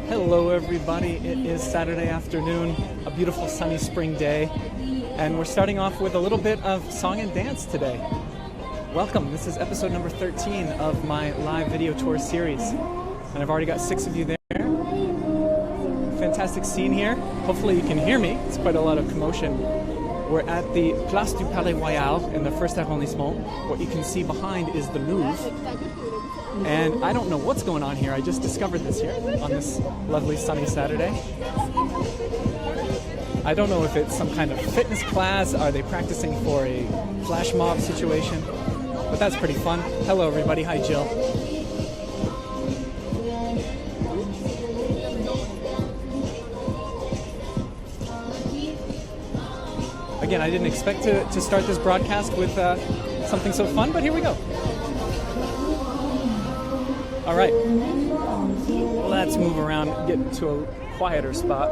Hello everybody, it is Saturday afternoon, a beautiful sunny spring day, and we're starting off with a little bit of song and dance today. Welcome, this is episode number 13 of my live video tour series, and I've already got 6 of you there. Fantastic scene here, hopefully you can hear me, it's quite a lot of commotion. We're at the Place du Palais Royale in the first arrondissement. What you can see behind is the Louvre. And I don't know what's going on here. I just discovered this here on this lovely sunny Saturday. I don't know if it's some kind of fitness class. Are they practicing for a flash mob situation? But that's pretty fun. Hello everybody. Hi Jill. Again, I didn't expect to start this broadcast with something so fun, but here we go. All right, let's move around, get to a quieter spot.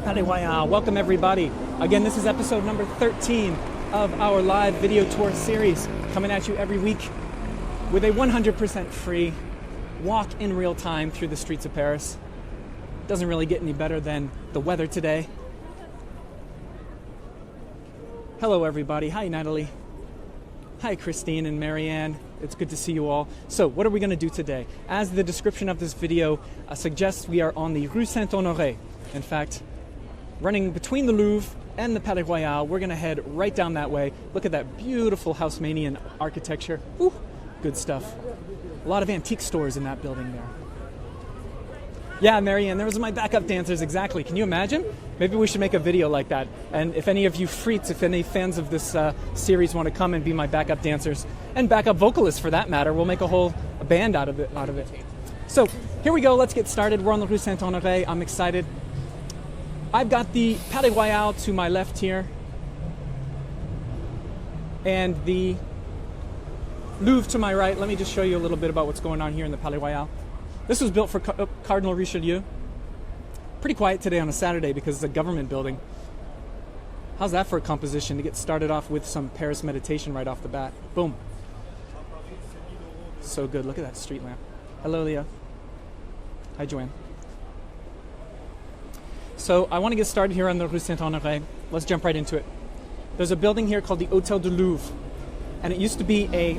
Palais Royale, welcome everybody. Again, this is episode number 13 of our live video tour series, coming at you every week with a 100% free walk in real time through the streets of Paris. Doesn't really get any better than the weather today. Hello everybody, hi Natalie. Hi Christine and Marianne, it's good to see you all. So what are we going to do today? As the description of this video suggests, we are on the Rue Saint Honoré. In fact, running between the Louvre and the Palais Royale, we're going to head right down that way. Look at that beautiful Haussmannian architecture. Ooh, good stuff. A lot of antique stores in that building there. Yeah, Marianne, there was my backup dancers, exactly. Can you imagine? Maybe we should make a video like that. And if any of you freaks, if any fans of this series want to come and be my backup dancers, and backup vocalists for that matter, we'll make a whole band out of it. So, here we go, let's get started. We're on the Rue Saint Honoré, I'm excited. I've got the Palais Royale to my left here, and the Louvre to my right. Let me just show you a little bit about what's going on here in the Palais Royale. This was built for Cardinal Richelieu. Pretty quiet today on a Saturday because it's a government building. How's that for a composition to get started off with some Paris meditation right off the bat? Boom. So good. Look at that street lamp. Hello, Leah. Hi, Joanne. So I want to get started here on the Rue Saint Honoré. Let's jump right into it. There's a building here called the Hôtel du Louvre. And it used to be a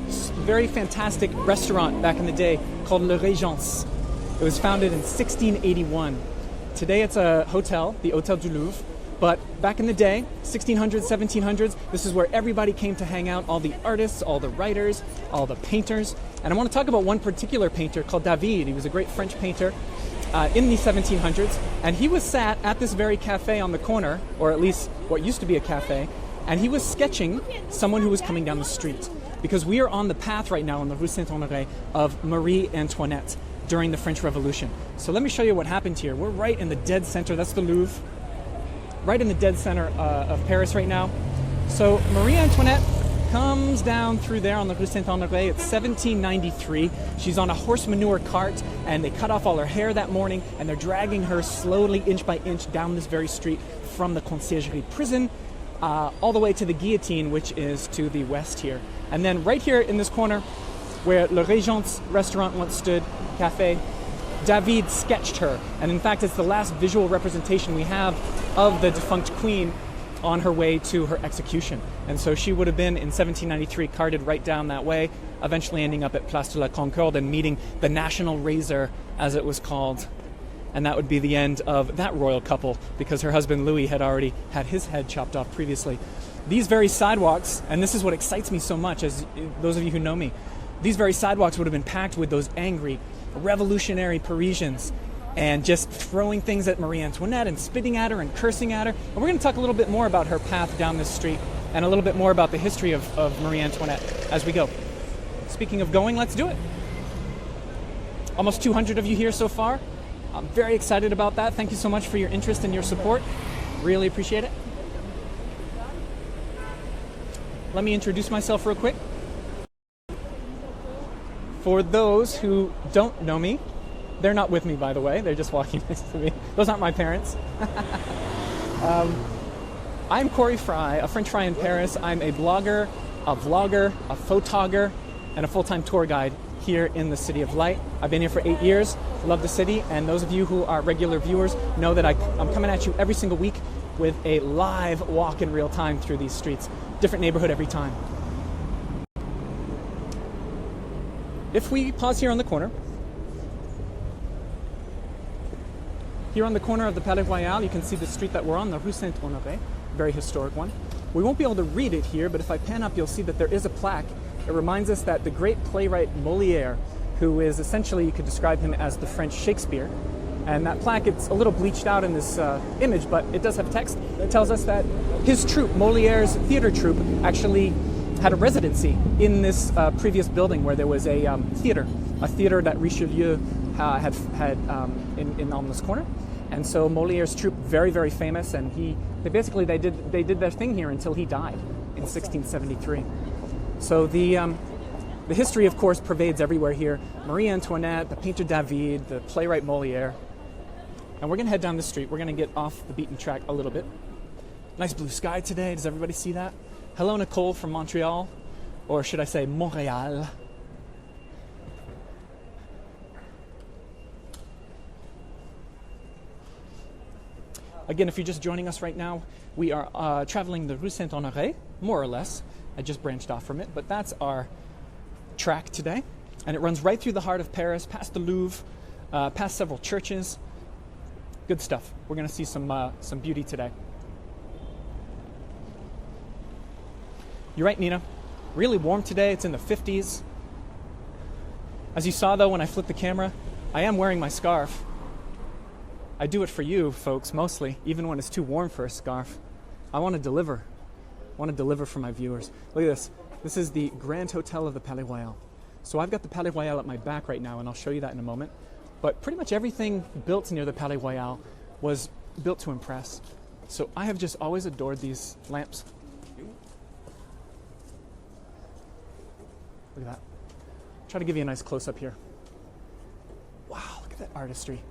very fantastic restaurant back in the day called Le Régence. It was founded in 1681. Today it's a hotel, the Hôtel du Louvre. But back in the day, 1600s, 1700s, this is where everybody came to hang out, all the artists, all the writers, all the painters. And I want to talk about one particular painter called David. He was a great French painter in the 1700s. And he was sat at this very cafe on the corner, or at least what used to be a cafe, and he was sketching someone who was coming down the street. Because we are on the path right now on the Rue Saint Honoré of Marie Antoinette during the French Revolution. So let me show you what happened here. We're right in the dead center, that's the Louvre, right in the dead center of Paris right now. So Marie Antoinette comes down through there on the Rue Saint Honoré. It's 1793. She's on a horse manure cart, and they cut off all her hair that morning, and they're dragging her slowly, inch by inch, down this very street from the Conciergerie prison all the way to the guillotine, which is to the west here. And then right here in this corner, where Le Régence restaurant once stood, cafe, David sketched her. And in fact, it's the last visual representation we have of the defunct queen on her way to her execution. And so she would have been, in 1793, carted right down that way, eventually ending up at Place de la Concorde and meeting the National Razor, as it was called. And that would be the end of that royal couple, because her husband Louis had already had his head chopped off previously. These very sidewalks, and this is what excites me so much, as those of you who know me, these very sidewalks would have been packed with those angry, revolutionary Parisians, and just throwing things at Marie Antoinette and spitting at her and cursing at her. And we're going to talk a little bit more about her path down this street and a little bit more about the history of Marie Antoinette as we go. Speaking of going, let's do it. Almost 200 of you here so far. I'm very excited about that. Thank you so much for your interest and your support. Really appreciate it. Let me introduce myself real quick. For those who don't know me, they're not with me, by the way. They're just walking next to me. Those aren't my parents. I'm Corey Fry, a French fry in Paris. I'm a blogger, a vlogger, a photographer, and a full-time tour guide here in the City of Light. I've been here for 8 years, love the city, and those of you who are regular viewers know that I'm coming at you every single week with a live walk in real time through these streets. Different neighborhood every time. If we pause here on the corner, of the Palais Royal, you can see the street that we're on, the Rue Saint Honoré, very historic one. We won't be able to read it here, but if I pan up, you'll see that there is a plaque. It reminds us that the great playwright Molière, who is essentially, you could describe him as the French Shakespeare, and that plaque, it's a little bleached out in this image, but it does have text. It tells us that his troupe, Molière's theater troupe, actually had a residency in this previous building where there was a theater that Richelieu had on this corner. And so Molière's troupe, very, very famous, and they did their thing here until he died in 1673. So the history, of course, pervades everywhere here. Marie Antoinette, the painter David, the playwright Molière. And we're going to head down the street. We're going to get off the beaten track a little bit. Nice blue sky today. Does everybody see that? Hello, Nicole from Montreal, or should I say Montréal. Again, if you're just joining us right now, we are traveling the Rue Saint Honoré, more or less. I just branched off from it, but that's our track today. And it runs right through the heart of Paris, past the Louvre, past several churches. Good stuff. We're going to see some beauty today. You're right, Nina. Really warm today. It's in the 50s. As you saw, though, when I flipped the camera, I am wearing my scarf. I do it for you, folks, mostly, even when it's too warm for a scarf. I want to deliver. I want to deliver for my viewers. Look at this. This is the Grand Hotel of the Palais Royal. So I've got the Palais Royal at my back right now, and I'll show you that in a moment. But pretty much everything built near the Palais Royal was built to impress. So I have just always adored these lamps. Look at that. Try to give you a nice close-up here. Wow, look at that artistry.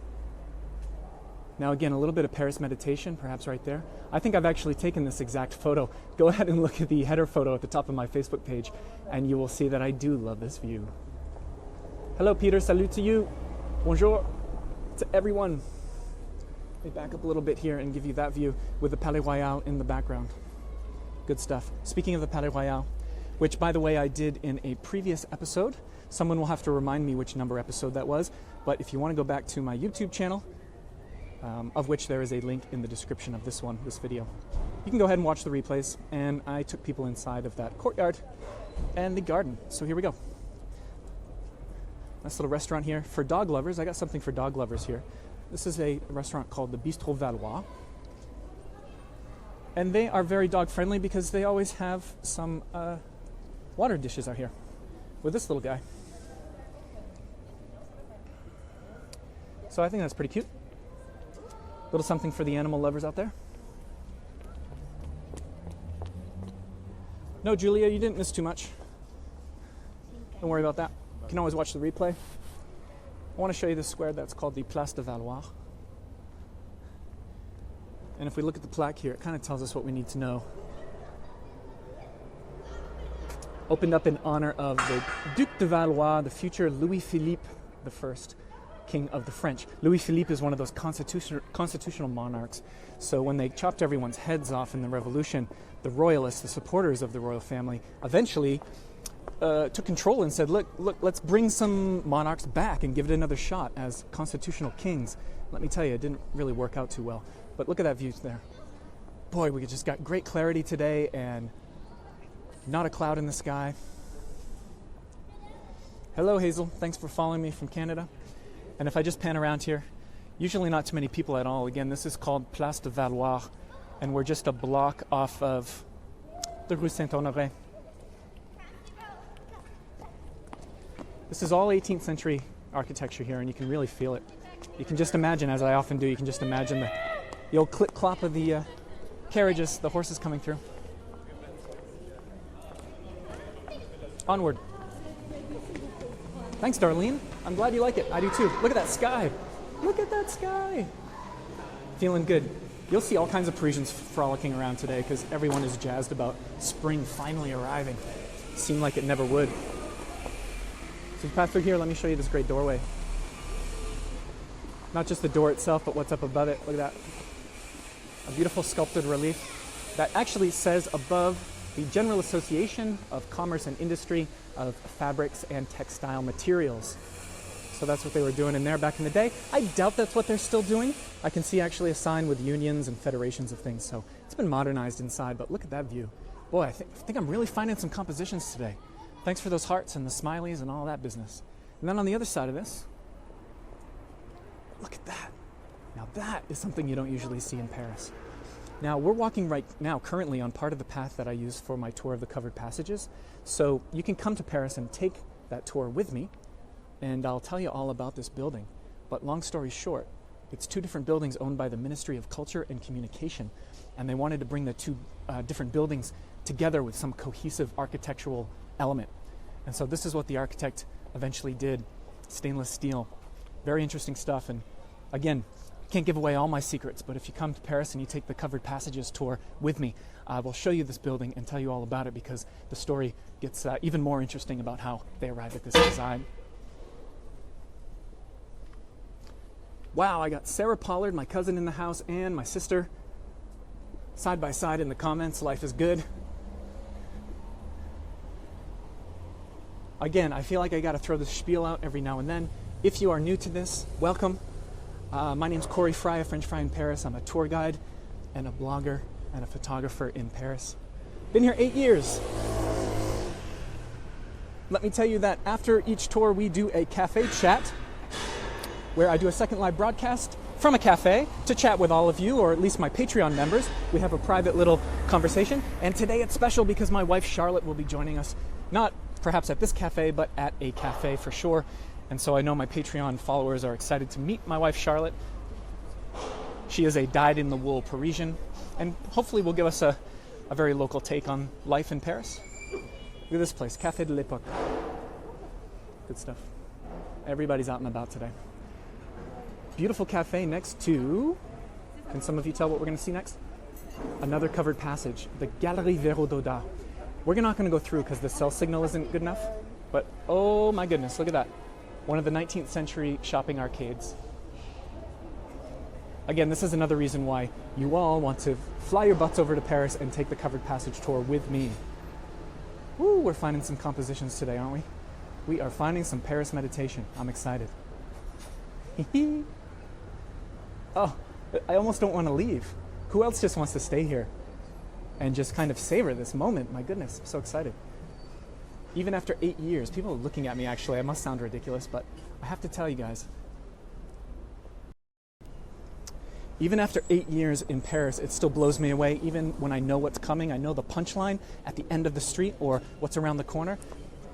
Now again, a little bit of Paris meditation, perhaps right there. I think I've actually taken this exact photo. Go ahead and look at the header photo at the top of my Facebook page, and you will see that I do love this view. Hello, Peter. Salut to you. Bonjour to everyone. Let me back up a little bit here and give you that view with the Palais Royal in the background. Good stuff. Speaking of the Palais Royal, which, by the way, I did in a previous episode. Someone will have to remind me which number episode that was. But if you want to go back to my YouTube channel, of which there is a link in the description of this video, you can go ahead and watch the replays. And I took people inside of that courtyard and the garden. So here we go. Nice little restaurant here for dog lovers. I got something for dog lovers here. This is a restaurant called the Plaster Valois. And they are very dog friendly because they always have some water dishes out here with this little guy. So I think that's pretty cute. Little something for the animal lovers out there. No, Julia, you didn't miss too much. Don't worry about that. You can always watch the replay. I want to show you this square that's called the Plaster Valois. And if we look at the plaque here, it kind of tells us what we need to know. Opened up in honor of the Duc de Valois, the future Louis-Philippe I, King of the French. Louis-Philippe is one of those constitutional monarchs. So when they chopped everyone's heads off in the Revolution, the royalists, the supporters of the royal family, eventually took control and said, look, let's bring some monarchs back and give it another shot as constitutional kings. Let me tell you, it didn't really work out too well. But look at that view there. Boy, we just got great clarity today and not a cloud in the sky. Hello, Hazel. Thanks for following me from Canada. And if I just pan around here, usually not too many people at all. Again, this is called Plaster Valois, and we're just a block off of the Rue Saint Honoré. This is all 18th century architecture here, and you can really feel it. You can just imagine, as I often do, you can just imagine the old clip-clop of the carriages, the horses coming through. Onward. Thanks, Darlene. I'm glad you like it. I do too. Look at that sky. Look at that sky. Feeling good. You'll see all kinds of Parisians frolicking around today because everyone is jazzed about spring finally arriving. Seemed like it never would. So to pass through here, let me show you this great doorway. Not just the door itself, but what's up above it. Look at that. A beautiful sculpted relief that actually says above the General Association of Commerce and Industry of Fabrics and Textile Materials. So that's what they were doing in there back in the day. I doubt that's what they're still doing. I can see actually a sign with unions and federations of things. So it's been modernized inside, but look at that view. Boy, I think I'm really finding some compositions today. Thanks for those hearts and the smileys and all that business. And then on the other side of this, look at that. Now that is something you don't usually see in Paris. Now we're walking right now currently on part of the path that I use for my tour of the covered passages. So you can come to Paris and take that tour with me, and I'll tell you all about this building. But long story short, it's two different buildings owned by the Ministry of Culture and Communication, and they wanted to bring the two different buildings together with some cohesive architectural element. And so this is what the architect eventually did. Stainless steel. Very interesting stuff. And again, can't give away all my secrets, but if you come to Paris and you take the covered passages tour with me, I will show you this building and tell you all about it, because the story gets even more interesting about how they arrived at this design. Wow, I got Sarah Pollard, my cousin, in the house, and my sister side by side in the comments. Life is good. Again, I feel like I got to throw this spiel out every now and then. If you are new to this, welcome. My name's Corey Fry, a French fry in Paris. I'm a tour guide and a blogger and a photographer in Paris. Been here 8 years. Let me tell you that after each tour we do a cafe chat, where I do a second live broadcast from a cafe to chat with all of you, or at least my Patreon members. We have a private little conversation, and today it's special because my wife Charlotte will be joining us, not perhaps at this cafe, but at a cafe for sure. And so I know my Patreon followers are excited to meet my wife Charlotte. She is a dyed-in-the-wool Parisian, and hopefully will give us a very local take on life in Paris. Look at this place, Café de l'Époque. Good stuff. Everybody's out and about today. Beautiful cafe next to, can some of you tell what we're going to see next? Another covered passage, the Galerie Véro-Daudat. We're not going to go through because the cell signal isn't good enough, but oh my goodness, look at that. One of the 19th century shopping arcades. Again, this is another reason why you all want to fly your butts over to Paris and take the covered passage tour with me. Woo, we're finding some compositions today, aren't we? We are finding some Paris meditation. I'm excited. Oh, I almost don't want to leave. Who else just wants to stay here and just kind of savor this moment? My goodness, I'm so excited. Even after 8 years, people are looking at me actually. I must sound ridiculous, but I have to tell you guys. Even after 8 years in Paris, it still blows me away. Even when I know what's coming, I know the punchline at the end of the street or what's around the corner,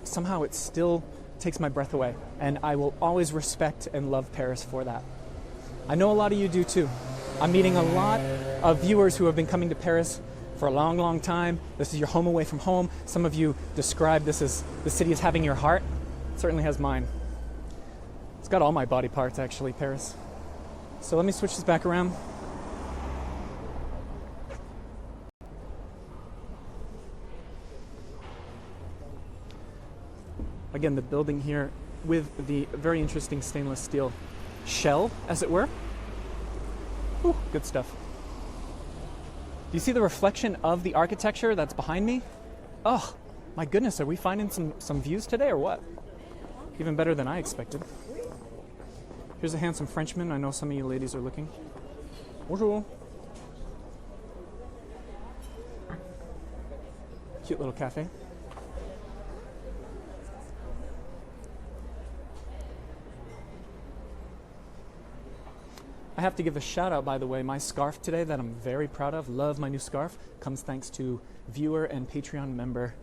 somehow it still takes my breath away. And I will always respect and love Paris for that. I know a lot of you do too. I'm meeting a lot of viewers who have been coming to Paris for a long, long time. This is your home away from home. Some of you describe this as the city as having your heart. It certainly has mine. It's got all my body parts actually, Paris. So let me switch this back around. Again, the building here with the very interesting stainless steel shell, as it were. Ooh, good stuff. Do you see the reflection of the architecture that's behind me? Oh, my goodness, are we finding some views today or what? Even better than I expected. Here's a handsome Frenchman. I know some of you ladies are looking. Bonjour. Cute little cafe. I have to give a shout out, by the way. My scarf today that I'm very proud of, love my new scarf, comes thanks to viewer and Patreon member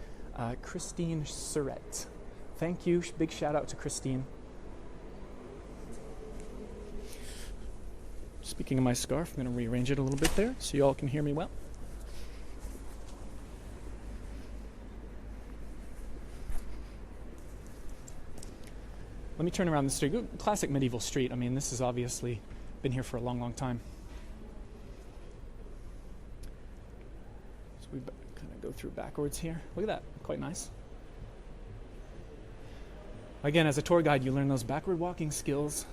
Christine Surette. Thank you. Big shout out to Christine. Speaking of my scarf, I'm going to rearrange it a little bit there so you all can hear me well. Let me turn around the street. Classic medieval street. I mean, this has obviously been here for a long, long time. So we kind of go through backwards here. Look at that. Quite nice. Again, as a tour guide, you learn those backward walking skills.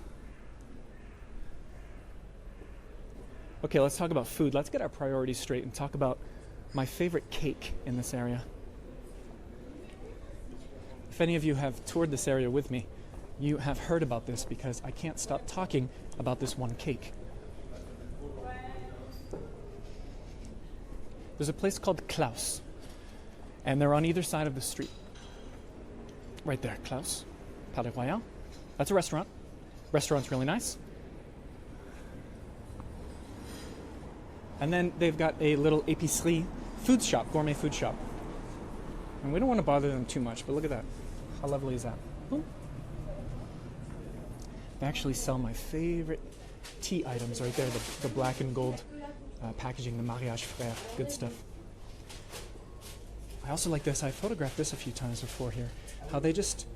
Okay, let's talk about food. Let's get our priorities straight and talk about my favorite cake in this area. If any of you have toured this area with me, you have heard about this because I can't stop talking about this one cake. There's a place called Klaus, and they're on either side of the street. Right there, Klaus, Palais Royale. That's a restaurant. Restaurant's really nice. And then they've got a little épicerie food shop, gourmet food shop. And we don't want to bother them too much, but look at that. How lovely is that? Ooh. They actually sell my favorite tea items right there, the black and gold packaging, the mariage frère, good stuff. I also like this. I photographed this a few times before here. How they just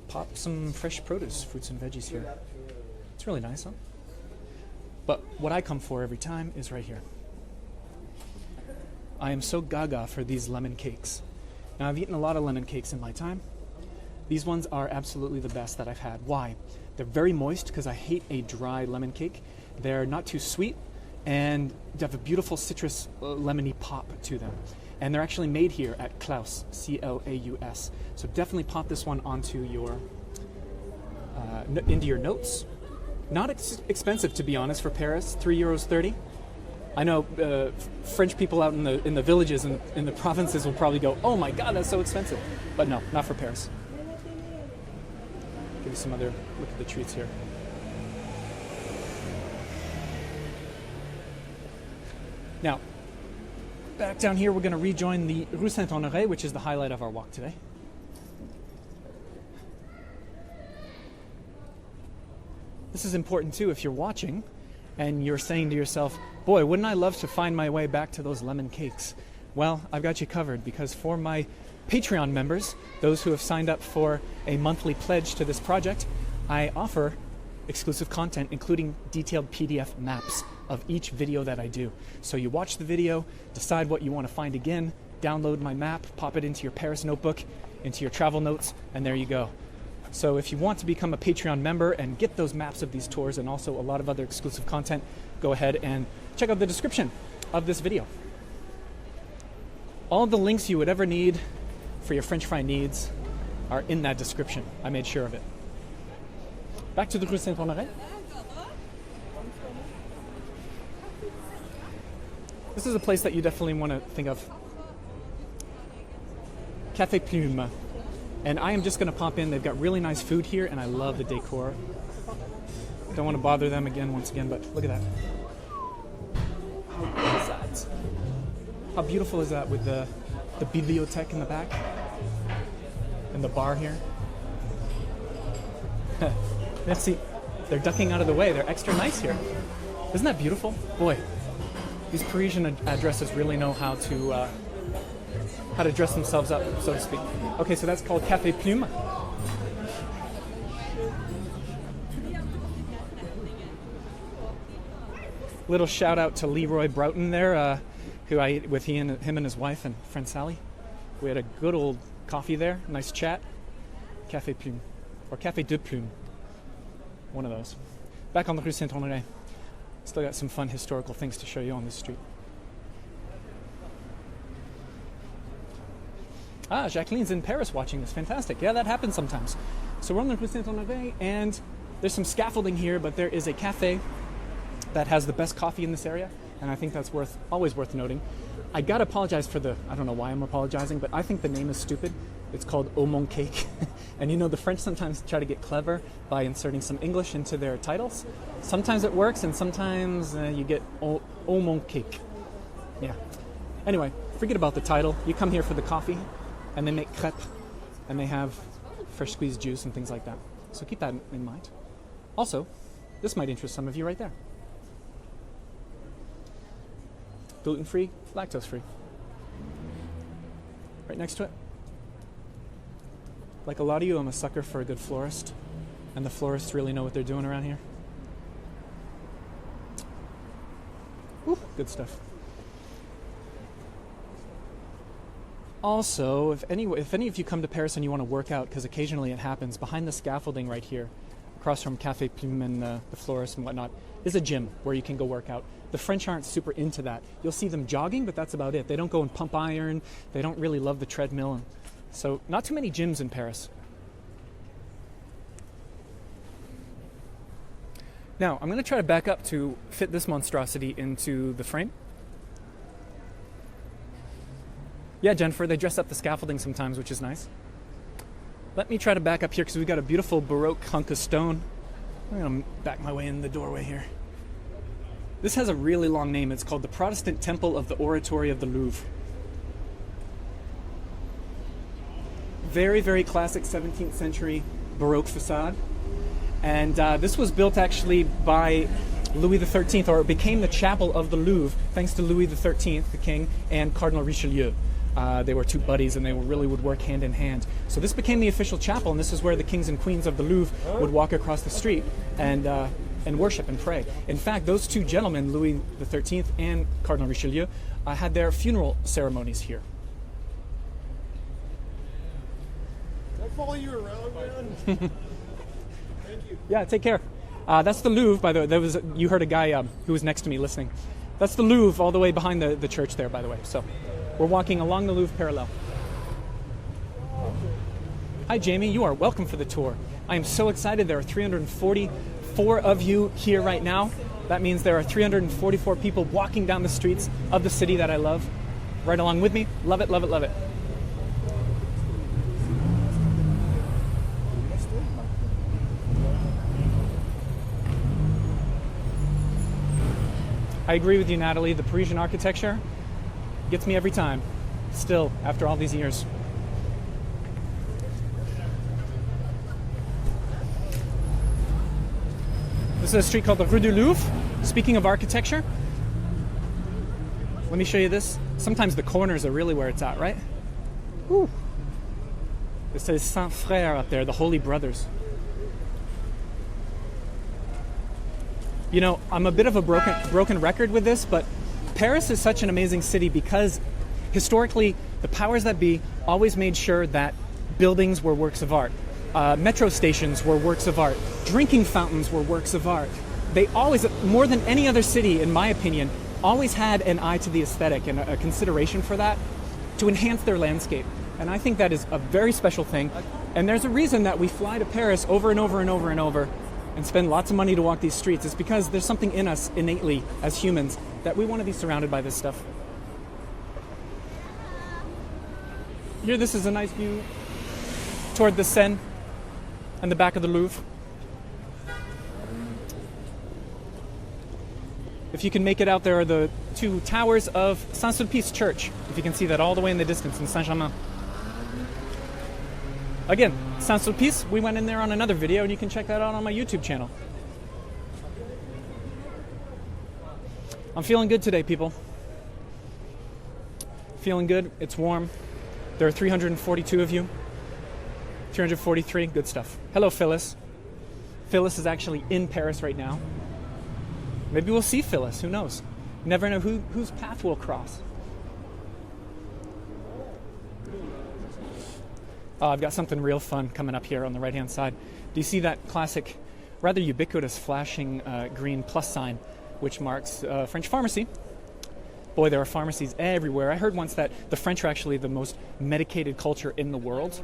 pop some fresh produce, fruits and veggies here. It's really nice, huh? But what I come for every time is right here. I am so gaga for these lemon cakes. Now, I've eaten a lot of lemon cakes in my time. These ones are absolutely the best that I've had. Why? They're very moist because I hate a dry lemon cake. They're not too sweet, and they have a beautiful citrus lemony pop to them. And they're actually made here at Klaus, C-L-A-U-S. So definitely pop this one onto your into your notes. Not expensive, to be honest, for Paris. €3.30. I know French people out in the villages and in the provinces will probably go, "Oh my God, that's so expensive!" But no, not for Paris. Give you some other look at the treats here. Now, back down here, we're going to rejoin the Rue Saint Honoré, which is the highlight of our walk today. This is important too if you're watching and you're saying to yourself, boy, wouldn't I love to find my way back to those lemon cakes? Well, I've got you covered, because for my Patreon members, those who have signed up for a monthly pledge to this project, I offer exclusive content, including detailed PDF maps of each video that I do. So you watch the video, decide what you want to find again, download my map, pop it into your Paris notebook, into your travel notes, and there you go. So if you want to become a Patreon member and get those maps of these tours and also a lot of other exclusive content, go ahead and check out the description of this video. All the links you would ever need for your French fry needs are in that description. I made sure of it. Back to the Rue Saint Honoré. This is a place that you definitely want to think of. Café Plume. And I am just going to pop in. They've got really nice food here, and I love the decor. Don't want to bother them once again, but look at that. How good is that? How beautiful is that with the bibliothèque in the back? And the bar here. Let's see. They're ducking out of the way. They're extra nice here. Isn't that beautiful? Boy, these Parisian addresses really know how to dress themselves up, so to speak. Okay, so that's called Café Plume. Little shout out to Leroy Broughton there, who I ate with him and his wife and friend Sally. We had a good old coffee there, nice chat. Café Plume, or Café de Plume, one of those. Back on the Rue Saint Honoré. Still got some fun historical things to show you on this street. Ah, Jacqueline's in Paris watching this. Fantastic. Yeah, that happens sometimes. So we're on the Rue Saint Honoré, and there's some scaffolding here, but there is a cafe that has the best coffee in this area, and I think that's always worth noting. I gotta apologize for I don't know why I'm apologizing, but I think the name is stupid. It's called Au Mon Cake. And you know, the French sometimes try to get clever by inserting some English into their titles. Sometimes it works, and sometimes you get Au Mon Cake. Yeah. Anyway, forget about the title. You come here for the coffee, and they make crêpes, and they have fresh squeezed juice and things like that. So keep that in mind. Also, this might interest some of you right there. Gluten-free, lactose-free. Right next to it. Like a lot of you, I'm a sucker for a good florist, and the florists really know what they're doing around here. Woo, good stuff. Also, if any of you come to Paris and you want to work out, because occasionally it happens, behind the scaffolding right here, across from Café Plume and the florist and whatnot, is a gym where you can go work out. The French aren't super into that. You'll see them jogging, but that's about it. They don't go and pump iron. They don't really love the treadmill. So not too many gyms in Paris. Now, I'm going to try to back up to fit this monstrosity into the frame. Yeah, Jennifer, they dress up the scaffolding sometimes, which is nice. Let me try to back up here because we've got a beautiful Baroque hunk of stone. I'm going to back my way in the doorway here. This has a really long name. It's called the Protestant Temple of the Oratory of the Louvre. Very, very classic 17th century Baroque facade. And this was built actually by Louis XIII, or it became the chapel of the Louvre, thanks to Louis XIII, the king, and Cardinal Richelieu. They were two buddies and they really would work hand in hand. So this became the official chapel, and this is where the kings and queens of the Louvre would walk across the street and worship and pray. In fact, those two gentlemen, Louis XIII and Cardinal Richelieu, had their funeral ceremonies here. Can I follow you around, man? Thank you. Yeah, take care. That's the Louvre, by the way. You heard a guy who was next to me listening. That's the Louvre all the way behind the church there, by the way. So we're walking along the Louvre parallel. Hi, Jamie. You are welcome for the tour. I am so excited. There are 344 of you here right now. That means there are 344 people walking down the streets of the city that I love. Right along with me. Love it, love it, love it. I agree with you, Natalie. The Parisian architecture gets me every time, still, after all these years. This is a street called the Rue du Louvre. Speaking of architecture, let me show you this. Sometimes the corners are really where it's at, right? Whew. It says Saint Frère up there, the Holy Brothers. You know, I'm a bit of a broken record with this, but Paris is such an amazing city because historically the powers that be always made sure that buildings were works of art. Metro stations were works of art. Drinking fountains were works of art. They always, more than any other city, in my opinion, always had an eye to the aesthetic and a consideration for that to enhance their landscape. And I think that is a very special thing. And there's a reason that we fly to Paris over and over and over and over and spend lots of money to walk these streets. It's because there's something in us innately as humans that we want to be surrounded by this stuff. Here, this is a nice view toward the Seine and the back of the Louvre. If you can make it out, there are the two towers of Saint-Sulpice Church, if you can see that all the way in the distance in Saint-Germain. Again, Saint-Sulpice, we went in there on another video, and you can check that out on my YouTube channel. I'm feeling good today, people. Feeling good. It's warm. There are 342 of you. 343. Good stuff. Hello, Phyllis. Phyllis is actually in Paris right now. Maybe we'll see Phyllis. Who knows? You never know whose path we'll cross. I've got something real fun coming up here on the right-hand side. Do you see that classic, rather ubiquitous flashing green plus sign, which marks French pharmacy? Boy, there are pharmacies everywhere. I heard once that the French are actually the most medicated culture in the world.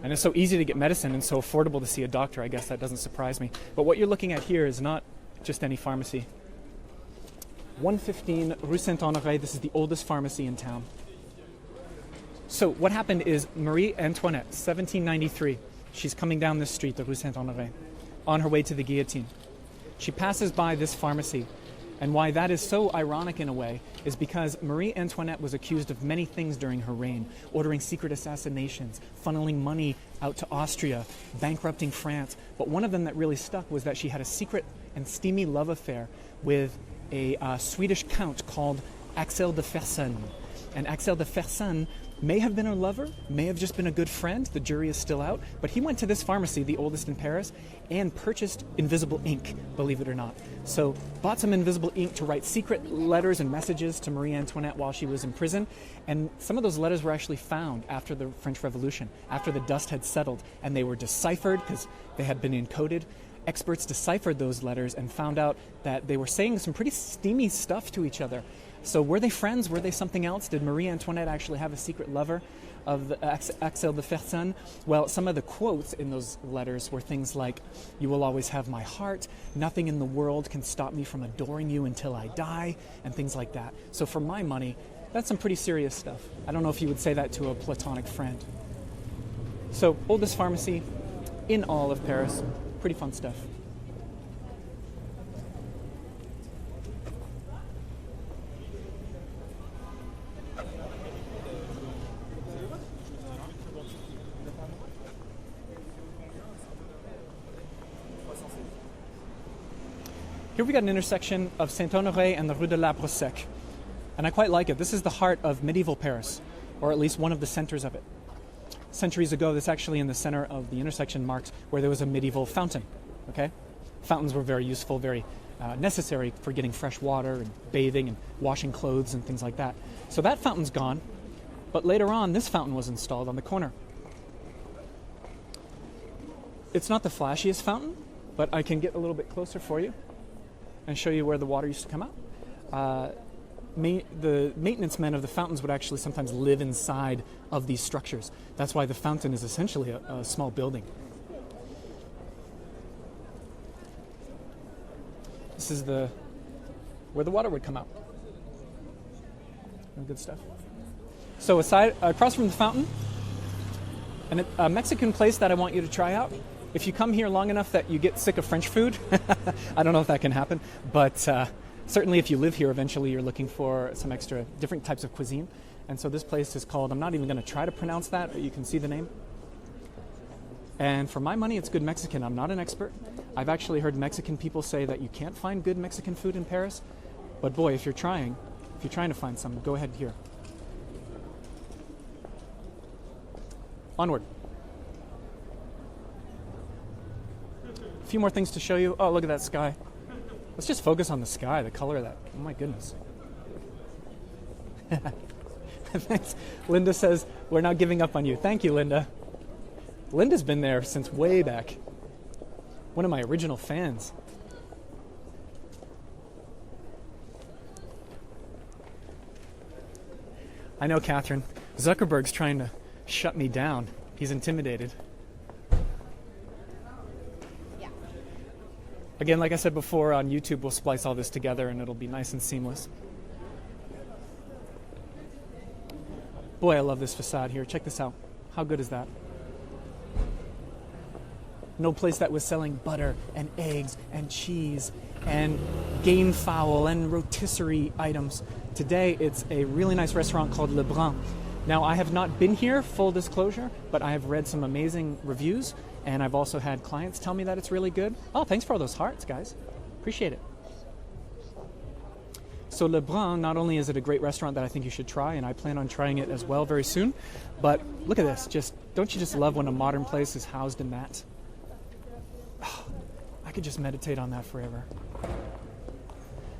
And it's so easy to get medicine and so affordable to see a doctor. I guess that doesn't surprise me. But what you're looking at here is not just any pharmacy. 115 Rue Saint Honoré. This is the oldest pharmacy in town. So what happened is Marie Antoinette, 1793, she's coming down this street, the Rue Saint Honoré, on her way to the guillotine. She passes by this pharmacy, and why that is so ironic in a way is because Marie Antoinette was accused of many things during her reign, ordering secret assassinations, funneling money out to Austria, bankrupting France. But one of them that really stuck was that she had a secret and steamy love affair with a Swedish count called Axel de Fersen. And Axel de Fersen May have been her lover, may have just been a good friend, the jury is still out, but he went to this pharmacy, the oldest in Paris, and purchased invisible ink, believe it or not. So bought some invisible ink to write secret letters and messages to Marie Antoinette while she was in prison, and some of those letters were actually found after the French Revolution, after the dust had settled, and they were deciphered because they had been encoded. Experts deciphered those letters and found out that they were saying some pretty steamy stuff to each other. So were they friends? Were they something else? Did Marie Antoinette actually have a secret lover of Axel de Fersen? Well, some of the quotes in those letters were things like, "You will always have my heart, nothing in the world can stop me from adoring you until I die," and things like that. So for my money, that's some pretty serious stuff. I don't know if you would say that to a platonic friend. So, oldest pharmacy in all of Paris. Pretty fun stuff. Here we got an intersection of Saint Honoré and the Rue de l'Arbre Sec. And I quite like it. This is the heart of medieval Paris, or at least one of the centers of it. Centuries ago, this actually in the center of the intersection marks where there was a medieval fountain. Okay? Fountains were very useful, very necessary for getting fresh water and bathing and washing clothes and things like that. So that fountain's gone, but later on, this fountain was installed on the corner. It's not the flashiest fountain, but I can get a little bit closer for you and show you where the water used to come out. The maintenance men of the fountains would actually sometimes live inside of these structures. That's why the fountain is essentially a small building. This is where the water would come out. Good stuff. So across from the fountain, a Mexican place that I want you to try out. If you come here long enough that you get sick of French food, I don't know if that can happen, but certainly if you live here, eventually you're looking for some extra different types of cuisine. And so this place is called, I'm not even going to try to pronounce that, but you can see the name. And for my money, it's good Mexican. I'm not an expert. I've actually heard Mexican people say that you can't find good Mexican food in Paris. But boy, if you're trying to find some, go ahead here. Onward. A few more things to show you. Oh, look at that sky. Let's just focus on the sky, the color of that. Oh my goodness. Thanks. Linda says, we're not giving up on you. Thank you, Linda. Linda's been there since way back. One of my original fans. I know, Catherine. Zuckerberg's trying to shut me down. He's intimidated. Yeah. Again, like I said before, on YouTube we'll splice all this together and it'll be nice and seamless. Boy, I love this facade here. Check this out. How good is that? No place that was selling butter and eggs and cheese and game fowl and rotisserie items. Today, it's a really nice restaurant called Le Brun. Now, I have not been here, full disclosure, but I have read some amazing reviews, and I've also had clients tell me that it's really good. Oh, thanks for all those hearts, guys. Appreciate it. So Le Brun, not only is it a great restaurant that I think you should try, and I plan on trying it as well very soon, but look at this. Don't you just love when a modern place is housed in that? I could just meditate on that forever.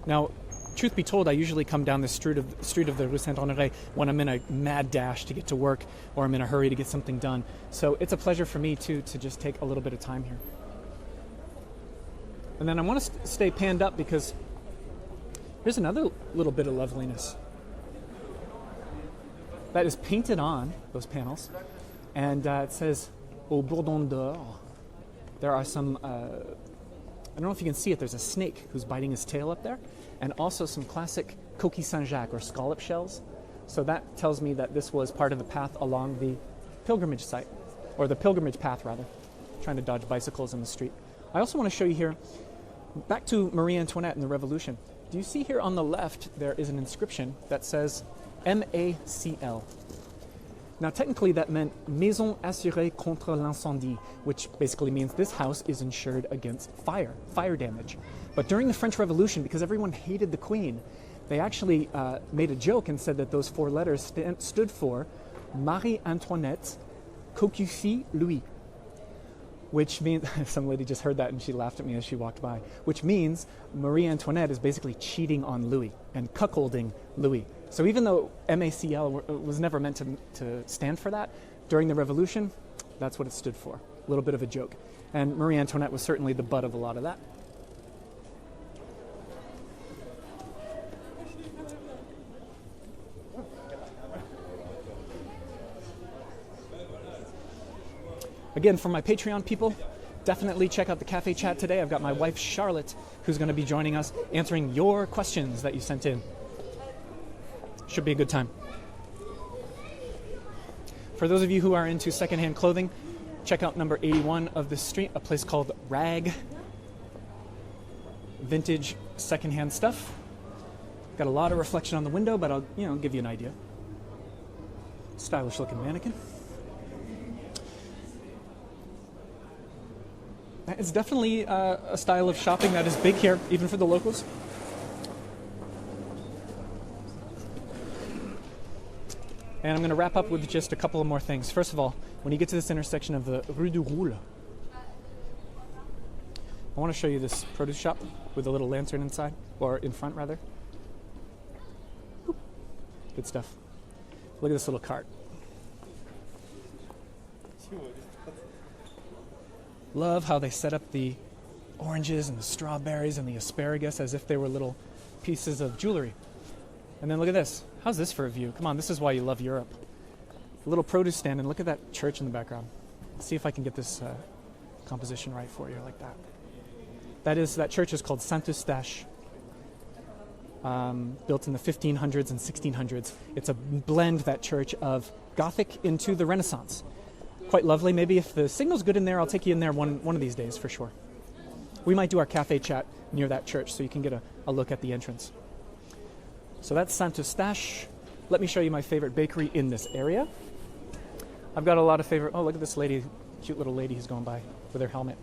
Now, truth be told, I usually come down the street of the Rue Saint Honoré when I'm in a mad dash to get to work or I'm in a hurry to get something done. So it's a pleasure for me, too, to just take a little bit of time here. And then I want to stay panned up because here's another little bit of loveliness. That is painted on, those panels, and it says, Au Bourdon d'Or. There are some, I don't know if you can see it, there's a snake who's biting his tail up there, and also some classic coquille Saint-Jacques, or scallop shells. So that tells me that this was part of the path along the pilgrimage site, or the pilgrimage path, rather. Trying to dodge bicycles in the street. I also want to show you here, back to Marie Antoinette and the Revolution. Do you see here on the left, there is an inscription that says MACL. Now, technically, that meant Maison Assurée contre l'Incendie, which basically means this house is insured against fire damage. But during the French Revolution, because everyone hated the Queen, they actually made a joke and said that those four letters stood for Marie Antoinette Cocufi Louis, which means, some lady just heard that and she laughed at me as she walked by, which means Marie Antoinette is basically cheating on Louis and cuckolding Louis. So even though MACL was never meant to stand for that, during the Revolution, that's what it stood for. A little bit of a joke. And Marie Antoinette was certainly the butt of a lot of that. Again, for my Patreon people, definitely check out the cafe chat today. I've got my wife, Charlotte, who's going to be joining us, answering your questions that you sent in. Should be a good time. For those of you who are into secondhand clothing, check out number 81 of this street, a place called Rag. Vintage secondhand stuff. Got a lot of reflection on the window, but I'll give you an idea. Stylish looking mannequin. It's definitely a style of shopping that is big here, even for the locals. And I'm going to wrap up with just a couple of more things. First of all, when you get to this intersection of the Rue du Roule, I want to show you this produce shop with a little lantern inside, or in front rather. Good stuff. Look at this little cart. Love how they set up the oranges and the strawberries and the asparagus as if they were little pieces of jewelry. And then look at this. How's this for a view? Come on, this is why you love Europe. A little produce stand, and look at that church in the background. Let's see if I can get this composition right for you like that. That church is called Saint Eustache, built in the 1500s and 1600s. It's a blend, that church, of Gothic into the Renaissance. Quite lovely. Maybe if the signal's good in there, I'll take you in there one of these days for sure. We might do our cafe chat near that church so you can get a look at the entrance. So that's Saint Eustache. Let me show you my favorite bakery in this area. I've got a lot of favorite... Oh, look at this lady, cute little lady who's going by with her helmet.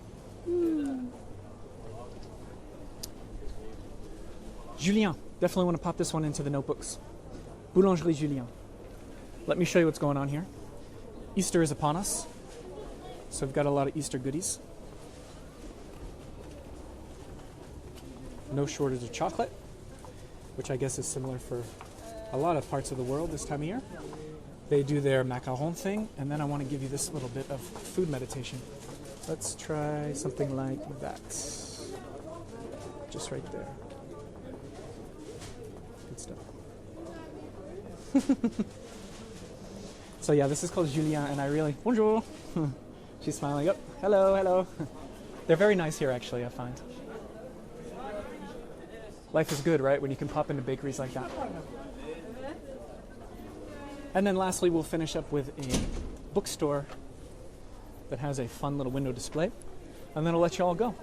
Julien. Definitely want to pop this one into the notebooks. Boulangerie Julien. Let me show you what's going on here. Easter is upon us, so we've got a lot of Easter goodies. No shortage of chocolate, which I guess is similar for a lot of parts of the world this time of year. They do their macaron thing, and then I want to give you this little bit of food meditation. Let's try something like that. Just right there. Good stuff. So yeah, this is called Julien, and I really... Bonjour! She's smiling. Up. Hello, hello. They're very nice here, actually, I find. Life is good, right, when you can pop into bakeries like that. And then lastly, we'll finish up with a bookstore that has a fun little window display, and then I'll let you all go.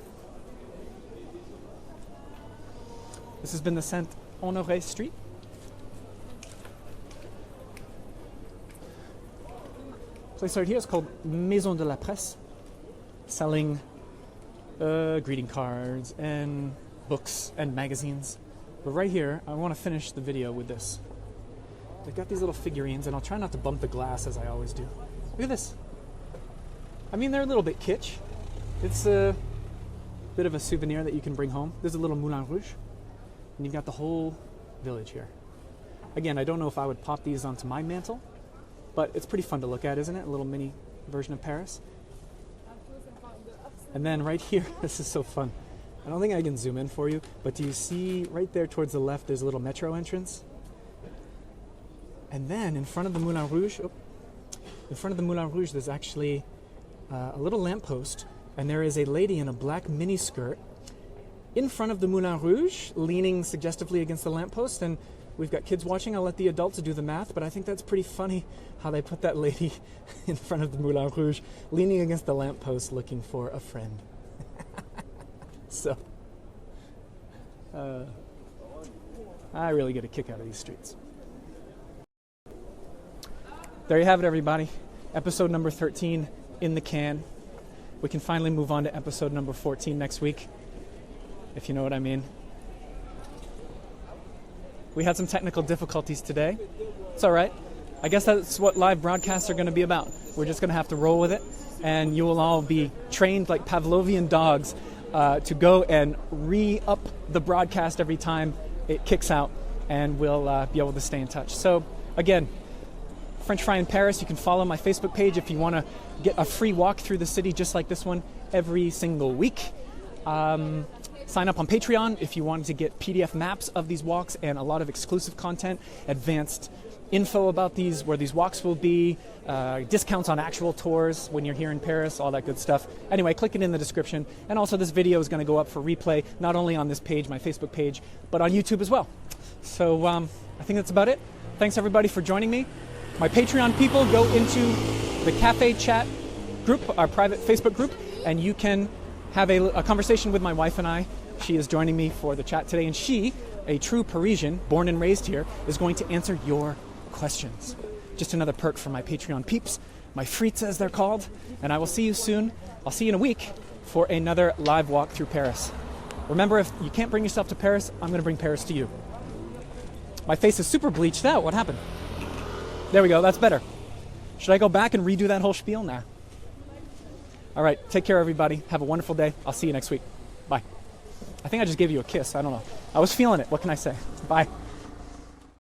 This has been the Saint Honoré Street. Place right here is called Maison de la Presse, selling greeting cards and books and magazines. But right here, I want to finish the video with this. They've got these little figurines, and I'll try not to bump the glass as I always do. Look at this. I mean, they're a little bit kitsch. It's a bit of a souvenir that you can bring home. There's a little Moulin Rouge, and you've got the whole village here. Again, I don't know if I would pop these onto my mantle, but it's pretty fun to look at, isn't it? A little mini version of Paris. And then right here, this is so fun. I don't think I can zoom in for you, but do you see right there towards the left, there's a little metro entrance? And then in front of the Moulin Rouge, there's actually a little lamppost, and there is a lady in a black mini skirt in front of the Moulin Rouge, leaning suggestively against the lamppost, and we've got kids watching. I'll let the adults do the math, but I think that's pretty funny how they put that lady in front of the Moulin Rouge, leaning against the lamppost looking for a friend. So, I really get a kick out of these streets. There you have it, everybody. Episode number 13 in the can. We can finally move on to episode number 14 next week, if you know what I mean. We had some technical difficulties today. It's all right. I guess that's what live broadcasts are going to be about. We're just going to have to roll with it, and you will all be trained like Pavlovian dogs to go and re-up the broadcast every time it kicks out, and we'll be able to stay in touch. So, again, French Fry in Paris. You can follow my Facebook page if you want to get a free walk through the city just like this one every single week. Sign up on Patreon if you want to get PDF maps of these walks and a lot of exclusive content, advanced info about these, where these walks will be, discounts on actual tours when you're here in Paris, all that good stuff. Anyway, click it in the description. And also this video is going to go up for replay, not only on this page, my Facebook page, but on YouTube as well. So I think that's about it. Thanks everybody for joining me. My Patreon people, go into the Cafe Chat group, our private Facebook group, and you can have a conversation with my wife and I. She is joining me for the chat today, and she, a true Parisian, born and raised here, is going to answer your questions. Just another perk for my Patreon peeps, my frites as they're called, and I will see you soon. I'll see you in a week for another live walk through Paris. Remember, if you can't bring yourself to Paris, I'm going to bring Paris to you. My face is super bleached out. What happened? There we go. That's better. Should I go back and redo that whole spiel? Nah. All right. Take care, everybody. Have a wonderful day. I'll see you next week. Bye. I think I just gave you a kiss. I don't know. I was feeling it. What can I say? Bye.